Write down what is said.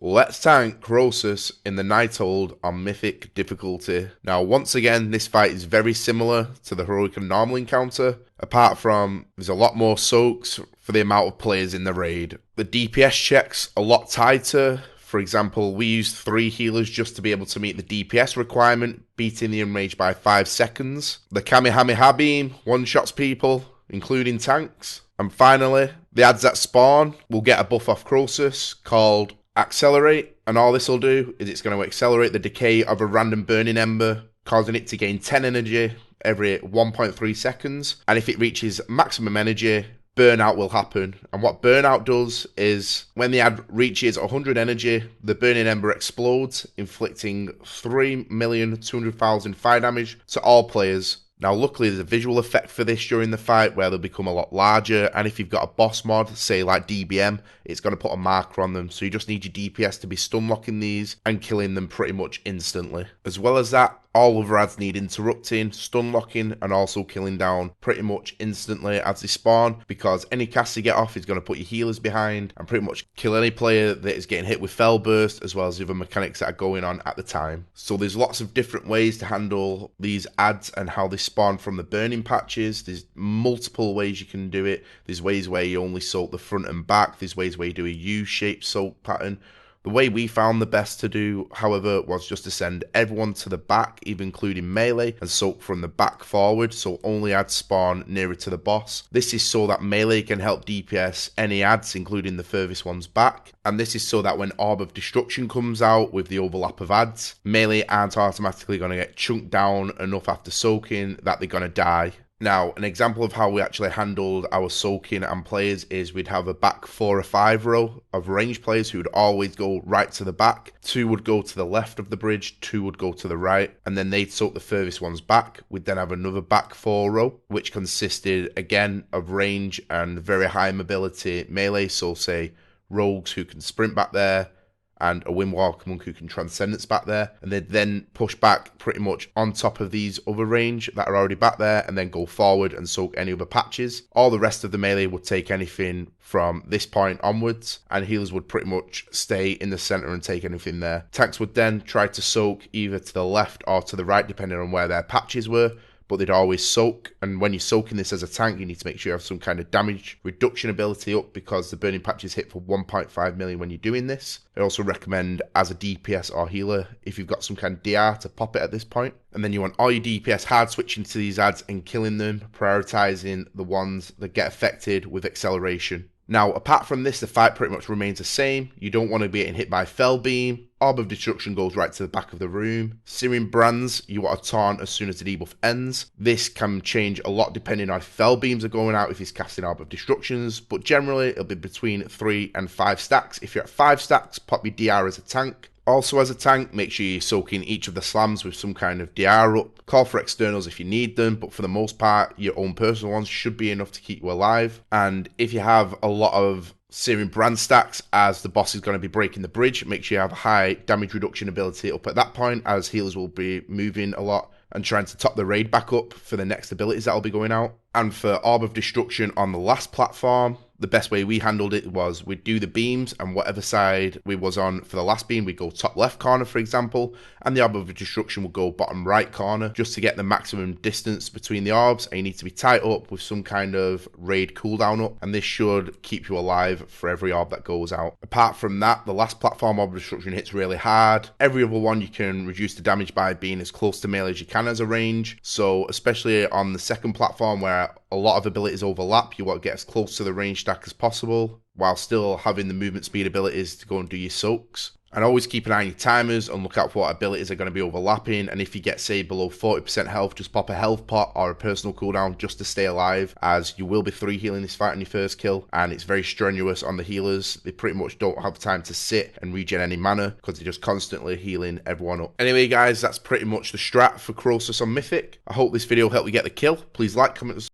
Let's tank Krosus in the nighthold on Mythic difficulty. Now, once again, this fight is very similar to the Heroic and Normal Encounter, apart from there's a lot more soaks for the amount of players in the raid. The DPS checks a lot tighter. For example, we used 3 healers just to be able to meet the DPS requirement, beating the Enrage by 5 seconds. The Kamehameha Beam one-shots people, including tanks. And finally, the adds that spawn will get a buff off Krosus called Accelerate, and all this will do is it's going to accelerate the decay of a random burning ember, causing it to gain 10 energy every 1.3 seconds, and if it reaches maximum energy, burnout will happen. And what burnout does is when the ad reaches 100 energy, the burning ember explodes, inflicting 3,200,000 fire damage to all players. Now, luckily, there's a visual effect for this during the fight where they'll become a lot larger, and if you've got a boss mod, say like DBM, it's going to put a marker on them, so you just need your DPS to be stun locking these and killing them pretty much instantly. As well as that, all other ads need interrupting, stun locking, and also killing down pretty much instantly as they spawn, because any cast you get off is going to put your healers behind and pretty much kill any player that is getting hit with Fell Burst, as well as the other mechanics that are going on at the time. So there's lots of different ways to handle these ads and how they spawn from the burning patches. There's multiple ways you can do it. There's ways where you only soak the front and back. There's ways where you do a U-shaped soak pattern. The way we found the best to do, however, was just to send everyone to the back, even including melee, and soak from the back forward, so only ads spawn nearer to the boss. This is so that melee can help DPS any ads, including the furthest ones back, and this is so that when Orb of Destruction comes out with the overlap of ads, melee aren't automatically going to get chunked down enough after soaking that they're going to die. Now, an example of how we actually handled our soaking and players is we'd have a back 4 or 5 row of ranged players who would always go right to the back. 2 would go to the left of the bridge, 2 would go to the right, and then they'd soak the furthest ones back. We'd then have another back 4 row, which consisted again of range and very high mobility melee, so say rogues who can sprint back there, and a Windwalker monk who can Transcendence back there, and they'd then push back pretty much on top of these other range that are already back there, and then go forward and soak any other patches. All the rest of the melee would take anything from this point onwards, and healers would pretty much stay in the center and take anything there. Tanks would then try to soak either to the left or to the right, depending on where their patches were, but they'd always soak. And when you're soaking this as a tank, you need to make sure you have some kind of damage reduction ability up, because the burning patches hit for 1.5 million when you're doing this. I also recommend as a DPS or healer, if you've got some kind of DR, to pop it at this point. And then you want all your DPS hard switching to these ads and killing them, prioritizing the ones that get affected with acceleration. Now, apart from this, the fight pretty much remains the same. You don't want to be getting hit by Fell Beam. Orb of Destruction goes right to the back of the room. Searing Brands, you want to taunt as soon as the debuff ends. This can change a lot depending on if Fell Beams are going out, if he's casting Orb of Destructions, but generally it'll be between 3 and 5 stacks. If you're at 5 stacks, pop your DR as a tank. Also as a tank, make sure you're soaking each of the slams with some kind of DR up. Call for externals if you need them, but for the most part, your own personal ones should be enough to keep you alive. And if you have a lot of Searing Brand stacks, as the boss is going to be breaking the bridge, make sure you have a high damage reduction ability up at that point, as healers will be moving a lot and trying to top the raid back up for the next abilities that will be going out. And for Orb of Destruction on the last platform, the best way we handled it was we'd do the beams, and whatever side we was on for the last beam, we'd go top left corner, for example, and the Orb of Destruction would go bottom right corner, just to get the maximum distance between the orbs. And you need to be tied up with some kind of raid cooldown up, and this should keep you alive for every orb that goes out. Apart from that, the last platform Orb of Destruction hits really hard. Every other one you can reduce the damage by being as close to melee as you can as a range, so especially on the second platform where a lot of abilities overlap, you want to get as close to the range stack as possible, while still having the movement speed abilities to go and do your soaks. And always keep an eye on your timers and look out for what abilities are going to be overlapping. And if you get, say, below 40% health, just pop a health pot or a personal cooldown just to stay alive, as you will be 3 healing this fight on your first kill, and it's very strenuous on the healers. They pretty much don't have time to sit and regen any mana, because they're just constantly healing everyone up. Anyway guys, that's pretty much the strat for Krosus on Mythic. I hope this video helped you get the kill. Please like, comment,